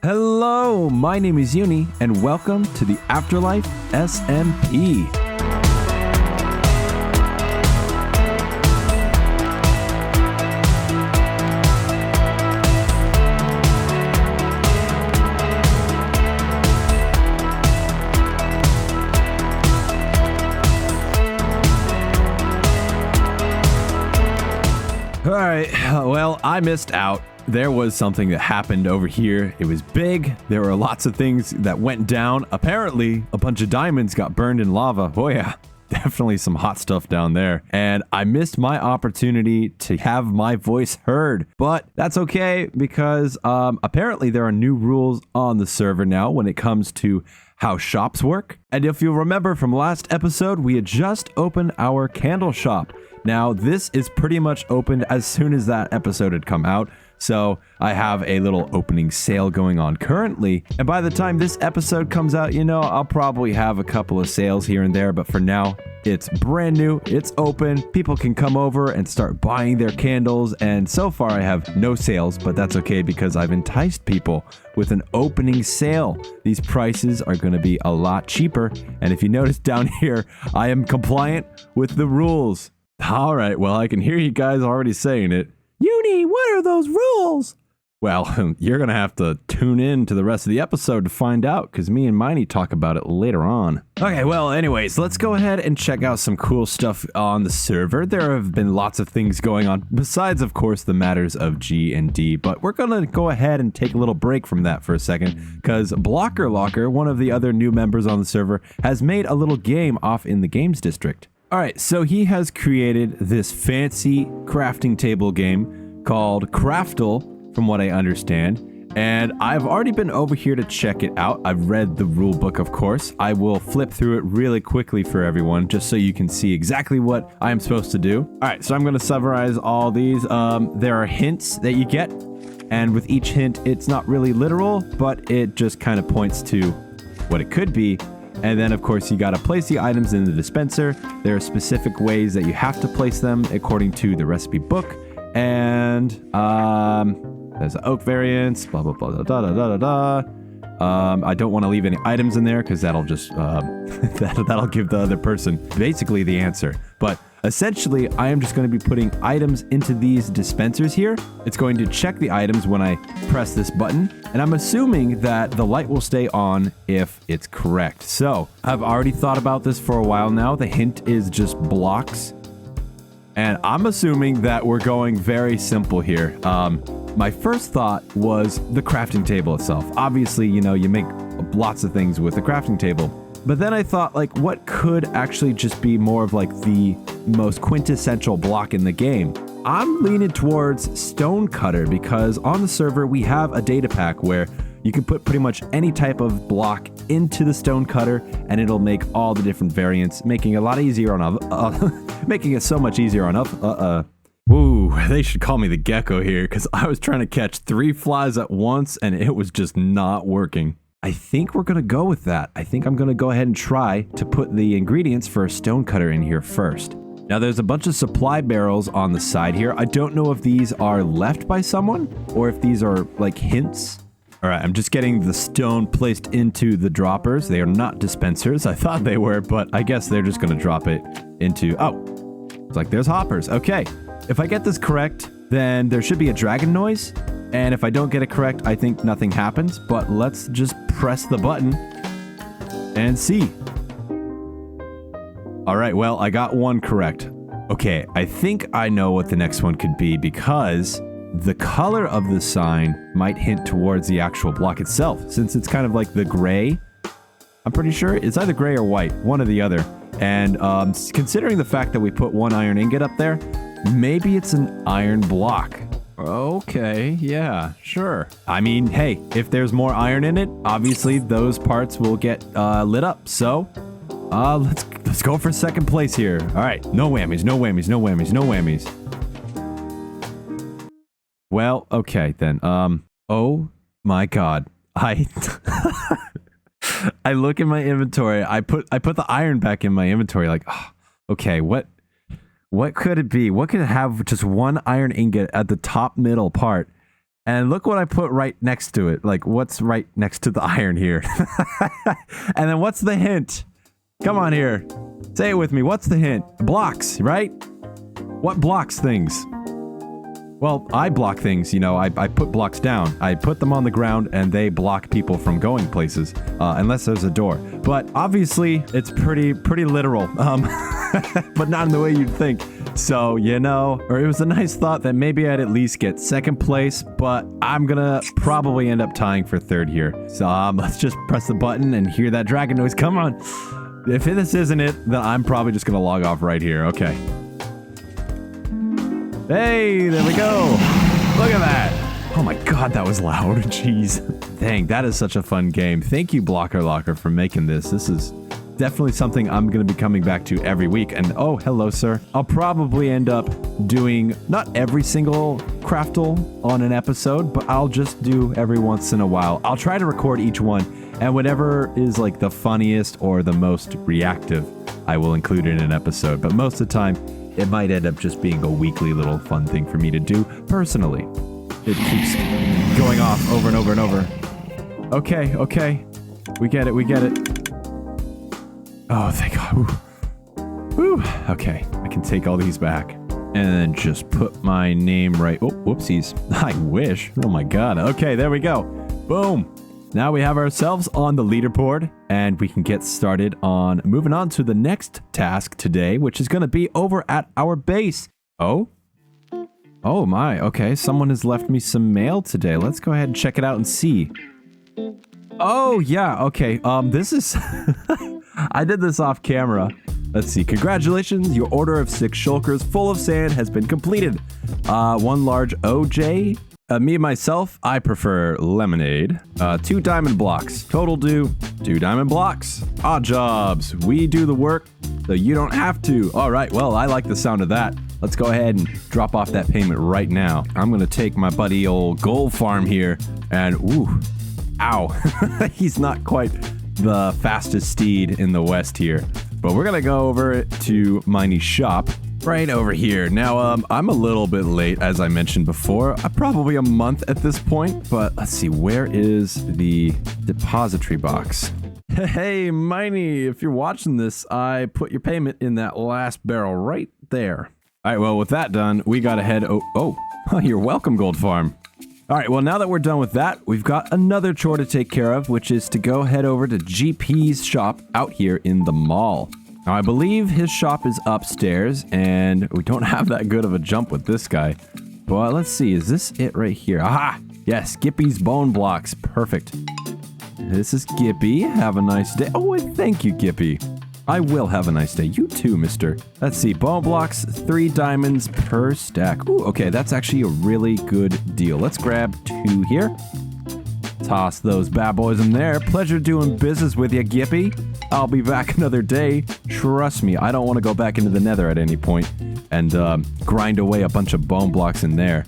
Hello, my name is Uni, and welcome to the Afterlife SMP. Alright, well, I missed out. There was something that happened over here. It was big. There were lots of things that went down. Apparently, a bunch of diamonds got burned in lava. Oh yeah, definitely some hot stuff down there. And I missed my opportunity to have my voice heard. But that's okay because apparently there are new rules on the server now when it comes to how shops work. And if you'll remember from last episode, we had just opened our candle shop. Now, this is pretty much opened as soon as that episode had come out. So I have a little opening sale going on currently. And by the time this episode comes out, you know, I'll probably have a couple of sales here and there. But for now, it's brand new. It's open. People can come over and start buying their candles. And so far, I have no sales, but that's okay because I've enticed people with an opening sale. These prices are going to be a lot cheaper. And if you notice down here, I am compliant with the rules. All right, well, I can hear you guys already saying it. Uni, what are those rules? Well, you're going to have to tune in to the rest of the episode to find out, because me and Miney talk about it later on. Okay, well, anyways, let's go ahead and check out some cool stuff on the server. There have been lots of things going on, besides, of course, the matters of G and D, but we're going to go ahead and take a little break from that for a second, because Blocker Locker, one of the other new members on the server, has made a little game off in the Games District. Alright, so he has created this fancy crafting table game called Craftle, from what I understand. And I've already been over here to check it out. I've read the rule book, of course. I will flip through it really quickly for everyone, just so you can see exactly what I'm supposed to do. Alright, so I'm going to summarize all these. There are hints that you get, and with each hint, it's not really literal, but it just kind of points to what it could be. And then, of course, you got to place the items in the dispenser. There are specific ways that you have to place them according to the recipe book. And there's an oak variance, blah, blah, blah, da, da, da, da, da. I don't want to leave any items in there because that'll just, that'll give the other person basically the answer. But essentially, I am just going to be putting items into these dispensers here. It's going to check the items when I press this button. And I'm assuming that the light will stay on if it's correct. So I've already thought about this for a while now. The hint is just blocks. And I'm assuming that we're going very simple here. My first thought was the crafting table itself. Obviously, you know, you make lots of things with the crafting table. But then I thought, like, what could actually just be more of like the most quintessential block in the game? I'm leaning towards Stonecutter because on the server we have a data pack where you can put pretty much any type of block into the Stonecutter and it'll make all the different variants, making it a lot easier on making it so much easier on Ooh, they should call me the gecko here because I was trying to catch 3 flies at once and it was just not working. I think we're going to go with that. I think I'm going to go ahead and try to put the ingredients for a Stonecutter in here first. Now, there's a bunch of supply barrels on the side here. I don't know if these are left by someone or if these are like hints. All right, I'm just getting the stone placed into the droppers. They are not dispensers. I thought they were, but I guess they're just going to drop it into... Oh, it's like there's hoppers. Okay, if I get this correct, then there should be a dragon noise. And if I don't get it correct, I think nothing happens. But let's just press the button and see. All right, well, I got one correct. Okay, I think I know what the next one could be because the color of the sign might hint towards the actual block itself, since it's kind of like the gray. I'm pretty sure it's either gray or white, one or the other. And considering the fact that we put one iron ingot up there, maybe it's an iron block. Okay, yeah, sure. I mean, hey, if there's more iron in it, obviously those parts will get lit up. So, let's go for second place here. All right, no whammies, no whammies, no whammies, no whammies. Well, okay then. Oh my God, I look in my inventory. I put the iron back in my inventory. Like, oh, okay, what could it be? What could it have just one iron ingot at the top middle part And look what I put right next to it. Like, what's right next to the iron here? And then what's the hint? Come on here. Say it with me. What's the hint? Blocks, right? What blocks things? Well, I block things, you know, I put blocks down. I put them on the ground and they block people from going places, unless there's a door. But obviously, it's pretty literal, but not in the way you'd think. So, you know, or it was a nice thought that maybe I'd at least get second place, but I'm gonna probably end up tying for third here. So let's just press the button and hear that dragon noise. Come on. If this isn't it, then I'm probably just gonna log off right here. Okay. Hey, there we go. Look at that. Oh my god, that was loud. Jeez. Dang, that is such a fun game. Thank you, Blocker Locker, for making this. This is definitely something I'm going to be coming back to every week. And oh, hello, sir. I'll probably end up doing not every single Craftle on an episode, but I'll just do every once in a while. I'll try to record each one, and whatever is like the funniest or the most reactive, I will include in an episode. But most of the time, it might end up just being a weekly little fun thing for me to do personally. It keeps going off over and over and over. Okay, okay. We get it, we get it. Oh, thank God. Whew. Okay, I can take all these back. And then just put my name right. Oh, whoopsies. I wish. Oh my God. Okay, there we go. Boom. Now we have ourselves on the leaderboard, and we can get started on moving on to the next task today, which is going to be over at our base. Oh? Oh my, okay. Someone has left me some mail today. Let's go ahead and check it out and see. Oh, yeah, okay. This is... I did this off camera. Let's see. Congratulations, your order of 6 shulkers full of sand has been completed. 1 large OJ... me, myself, I prefer lemonade. 2 diamond blocks. Total due, 2 diamond blocks. Odd jobs. We do the work, so you don't have to. All right, well, I like the sound of that. Let's go ahead and drop off that payment right now. I'm going to take my buddy old Gold Farm here, and ooh, ow. He's not quite the fastest steed in the West here. But we're going to go over to Miney's shop. Right over here. Now, I'm a little bit late, as I mentioned before. Probably a month at this point, but let's see, where is the depository box? Hey, Miney, if you're watching this, I put your payment in that last barrel right there. All right, well, with that done, we gotta head... Oh, you're welcome, Gold Farm. All right, well, now that we're done with that, we've got another chore to take care of, which is to go head over to GP's shop out here in the mall. Now, I believe his shop is upstairs, and we don't have that good of a jump with this guy. But let's see, is this it right here? Aha! Yes, Gippy's bone blocks. Perfect. This is Gippy. Have a nice day. Oh, thank you, Gippy. I will have a nice day. You too, mister. Let's see, bone blocks, 3 diamonds per stack. Ooh, okay, that's actually a really good deal. Let's grab 2 here. Toss those bad boys in there. Pleasure doing business with you, Gippy. I'll be back another day. Trust me, I don't want to go back into the nether at any point and grind away a bunch of bone blocks in there.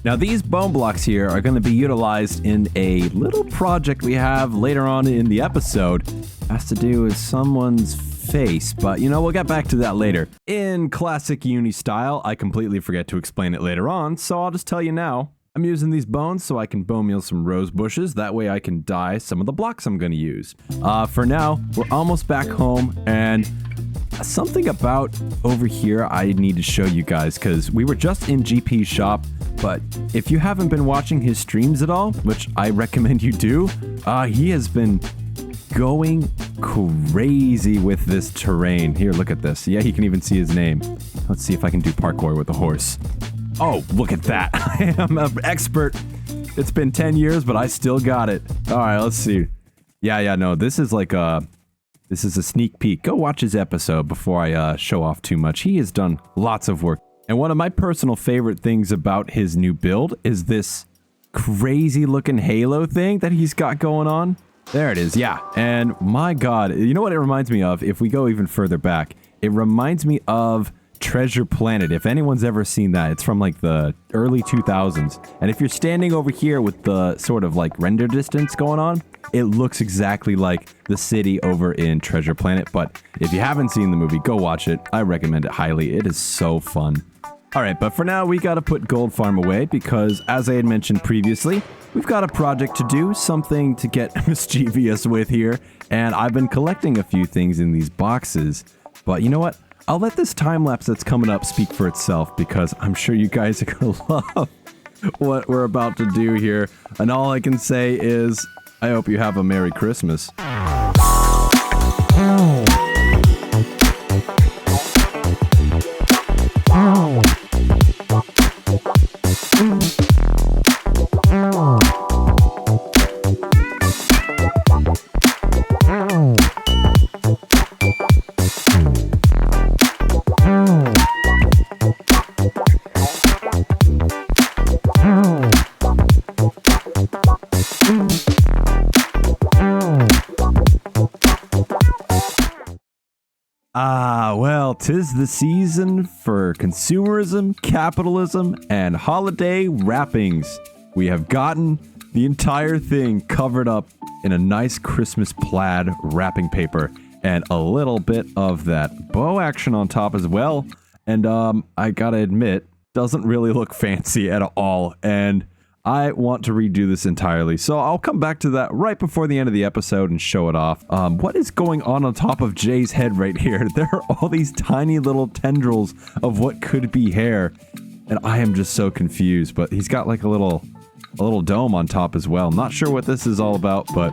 Now, these bone blocks here are going to be utilized in a little project we have later on in the episode. It has to do with someone's face, but you know, we'll get back to that later. In classic uni style, I completely forget to explain it later on, so I'll just tell you now. I'm using these bones so I can bone meal some rose bushes. That way I can dye some of the blocks I'm going to use. For now, we're almost back home, and something about over here I need to show you guys, because we were just in GP's shop, but if you haven't been watching his streams at all, which I recommend you do, he has been going crazy with this terrain. Here, look at this. Yeah, he can even see his name. Let's see if I can do parkour with the horse. Oh, look at that. I am an expert. It's been 10 years, but I still got it. All right, let's see. Yeah, no, this is like this is a sneak peek. Go watch his episode before I show off too much. He has done lots of work. And one of my personal favorite things about his new build is this crazy looking halo thing that he's got going on. There it is, yeah. And my God, you know what it reminds me of? If we go even further back, it reminds me of Treasure Planet. If anyone's ever seen that, it's from like the early 2000s. And if you're standing over here with the sort of like render distance going on, it looks exactly like the city over in Treasure Planet. But if you haven't seen the movie, go watch it. I recommend it highly. It is so fun. All right, but for now, we got to put Gold Farm away because, as I had mentioned previously, we've got a project to do, something to get mischievous with here, and I've been collecting a few things in these boxes. But you know what? I'll let this time lapse that's coming up speak for itself because I'm sure you guys are going to love what we're about to do here. And all I can say is, I hope you have a Merry Christmas. Well, 'tis the season for consumerism, capitalism, and holiday wrappings. We have gotten the entire thing covered up in a nice Christmas plaid wrapping paper and a little bit of that bow action on top as well. And I gotta admit, doesn't really look fancy at all, and I want to redo this entirely, so I'll come back to that right before the end of the episode and show it off. What is going on top of Jay's head right here? There are all these tiny little tendrils of what could be hair, and I am just so confused, but he's got like a little dome on top as well. Not sure what this is all about, but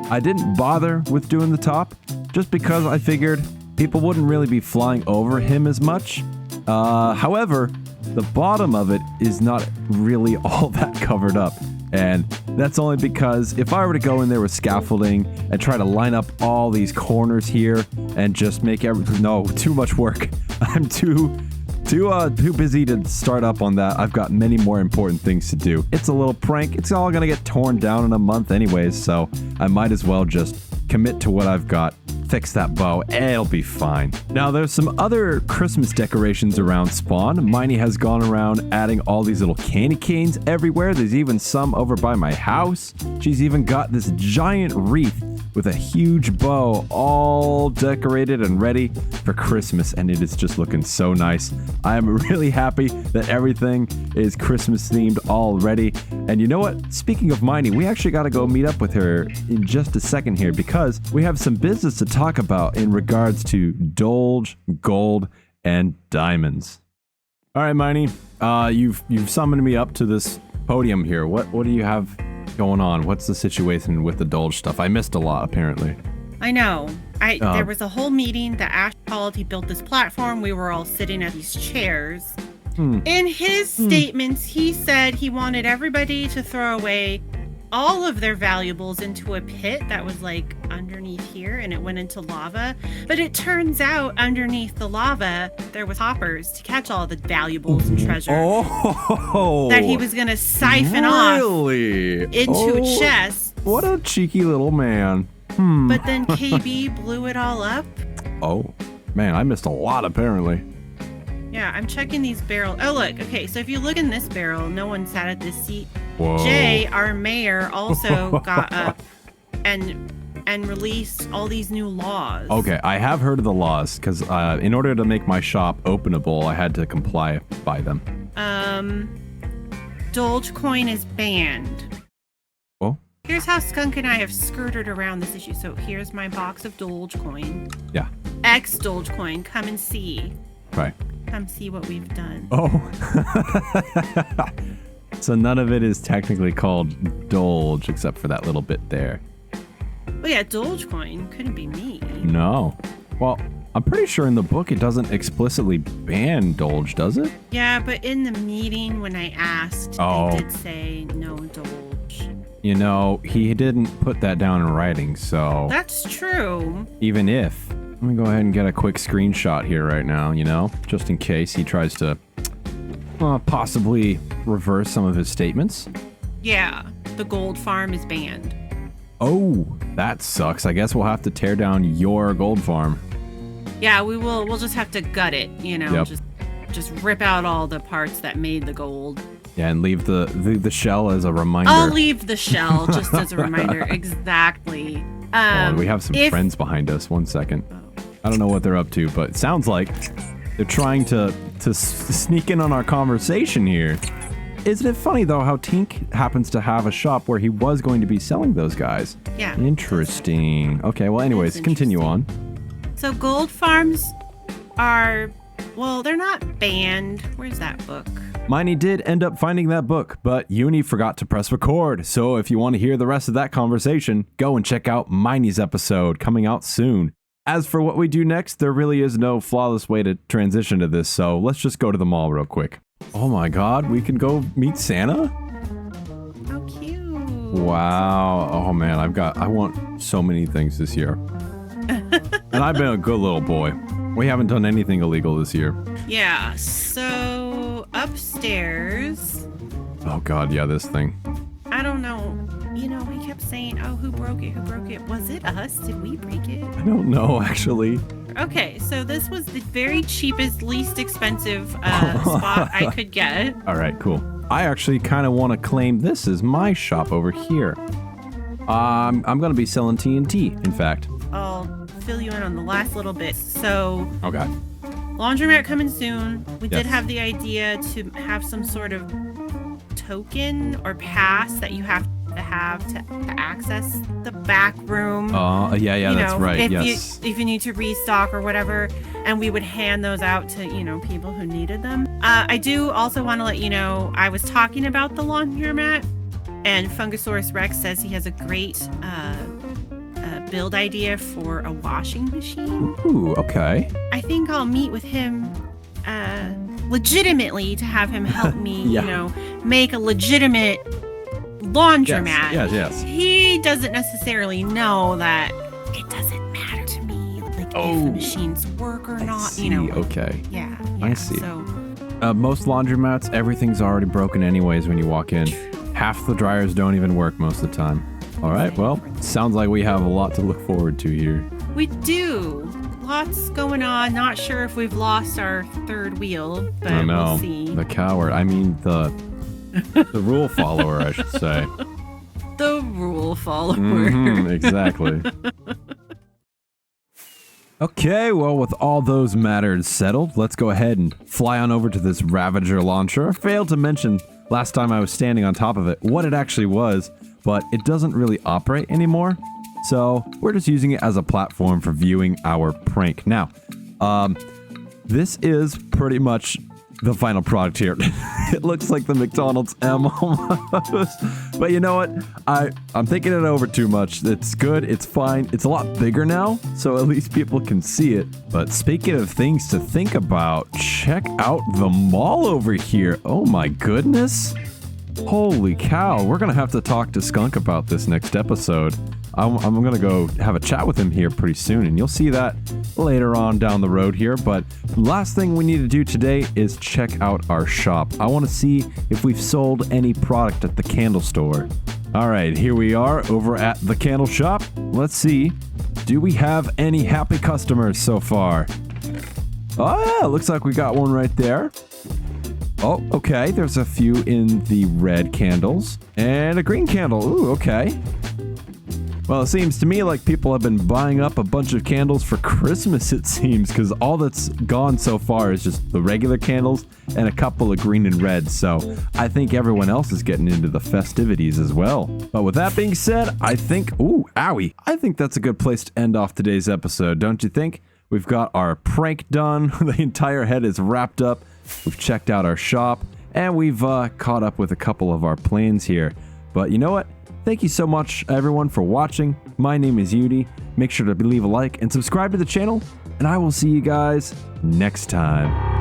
I didn't bother with doing the top just because I figured people wouldn't really be flying over him as much. However, the bottom of it is not really all that covered up, and that's only because if I were to go in there with scaffolding and try to line up all these corners here and just make everything, no, too much work. I'm too busy to start up on that. I've got many more important things to do. It's a little prank. It's all gonna get torn down in a month anyways, so I might as well just commit to what I've got. Fix that bow, it'll be fine. Now, there's some other Christmas decorations around Spawn. Miney has gone around adding all these little candy canes everywhere. There's even some over by my house. She's even got this giant wreath with a huge bow all decorated and ready for Christmas, and it is just looking so nice. I am really happy that everything is Christmas themed already. And you know what? Speaking of Miney, we actually got to go meet up with her in just a second here because we have some business to talk about in regards to Dolge, gold, and diamonds. All right, Miney, you've summoned me up to this podium here. What do you have going on? What's the situation with the Dolge stuff? I missed a lot, apparently. I know. There was a whole meeting. The Ash called. He built this platform. We were all sitting at these chairs. In his statements, he said he wanted everybody to throw away all of their valuables into a pit that was like underneath here, and it went into lava. But it turns out underneath the lava, there was hoppers to catch all the valuables and treasure that he was going to siphon off into a chest. What a cheeky little man. But then KB blew it all up. Oh, man, I missed a lot, apparently. Yeah, I'm checking these barrels. Oh, look. Okay, so if you look in this barrel, no one sat at this seat. Whoa. Jay, our mayor, also got up and released all these new laws. Okay, I have heard of the laws, because in order to make my shop openable, I had to comply by them. Dogecoin is banned. Oh? Here's how Skunk and I have skirted around this issue. So here's my box of Dogecoin. Yeah. X Dogecoin, come and see. Right. Come see what we've done. Oh. So none of it is technically called Dolge, except for that little bit there. Oh yeah, Dogecoin. Couldn't be me. No. Well, I'm pretty sure in the book it doesn't explicitly ban Dolge, does it? Yeah, but in the meeting when I asked, they did say no Dolge. You know, he didn't put that down in writing, so... That's true. Even if... Let me go ahead and get a quick screenshot here right now, you know? Just in case he tries to possibly reverse some of his statements. Yeah, the gold farm is banned. Oh, that sucks. I guess we'll have to tear down your gold farm. Yeah, we will. We'll just have to gut it, you know? Yep. Just rip out all the parts that made the gold. Yeah, and leave the shell as a reminder. I'll leave the shell just as a reminder. Exactly. We have some friends behind us. 1 second. I don't know what they're up to, but it sounds like They're trying to sneak in on our conversation here. Isn't it funny, though, how Tink happens to have a shop where he was going to be selling those guys? Yeah. Interesting. Okay, well, anyways, continue on. So gold farms are, well, they're not banned. Where's that book? Miney did end up finding that book, but Uni forgot to press record. So if you want to hear the rest of that conversation, go and check out Miney's episode coming out soon. As for what we do next, there really is no flawless way to transition to this, so let's just go to the mall real quick. Oh my god, we can go meet Santa? How cute. Wow. Oh man, I want so many things this year. And I've been a good little boy. We haven't done anything illegal this year. Yeah, so upstairs. Oh god, yeah, this thing. I don't know. You know, he kept saying, oh, who broke it? Who broke it? Was it us? Did we break it? I don't know, actually. Okay, so this was the very cheapest, least expensive spot I could get. All right, cool. I actually kind of want to claim this as my shop over here. I'm going to be selling TNT, in fact. I'll fill you in on the last little bit. So, okay. Laundromat coming soon. We Yes. did have the idea to have some sort of token or pass that you have to access the back room. Yeah, that's right. If you need to restock or whatever, and we would hand those out to, people who needed them. I do also want to let you know, I was talking about the laundromat, and Fungosaurus Rex says he has a great build idea for a washing machine. Ooh, okay. I think I'll meet with him legitimately to have him help me, Yeah. make a legitimate laundromat. Yes. He doesn't necessarily know that it doesn't matter to me, if the machines work or not. See. Okay. Yeah. I see. So, most laundromats, everything's already broken anyways when you walk in. Half the dryers don't even work most of the time. All right. Well, sounds like we have a lot to look forward to here. we do. Lots going on. Not sure if we've lost our third wheel, but I know. we'll see. The coward. I mean, the rule follower, I should say. The rule follower. Exactly. Okay, well, with all those matters settled, let's go ahead and fly on over to this Ravager launcher. I failed to mention last time I was standing on top of it what it actually was, but it doesn't really operate anymore. So we're just using it as a platform for viewing our prank. Now, this is pretty much the final product here. It looks like the McDonald's M almost. But you know what? I'm thinking it over too much. It's good. It's fine. It's a lot bigger now, so at least people can see it. But speaking of things to think about, check out the mall over here. Oh my goodness. Holy cow. We're going to have to talk to Skunk about this next episode. I'm going to go have a chat with him here pretty soon, and you'll see that later on down the road here. But the last thing we need to do today is check out our shop. I want to see if we've sold any product at the candle store. All right, here we are over at the candle shop. Let's see. Do we have any happy customers so far? Oh, yeah, looks like we got one right there. Oh, okay. There's a few in the red candles and a green candle. Ooh, okay. Well, it seems to me like people have been buying up a bunch of candles for Christmas, it seems, because all that's gone so far is just the regular candles and a couple of green and red. So I think everyone else is getting into the festivities as well. But with that being said, I think, ooh, owie, I think that's a good place to end off today's episode, don't you think? We've got our prank done. The entire head is wrapped up. We've checked out our shop, and we've caught up with a couple of our plans here. But you know what? Thank you so much, everyone, for watching. My name is Yudi. Make sure to leave a like and subscribe to the channel, and I will see you guys next time.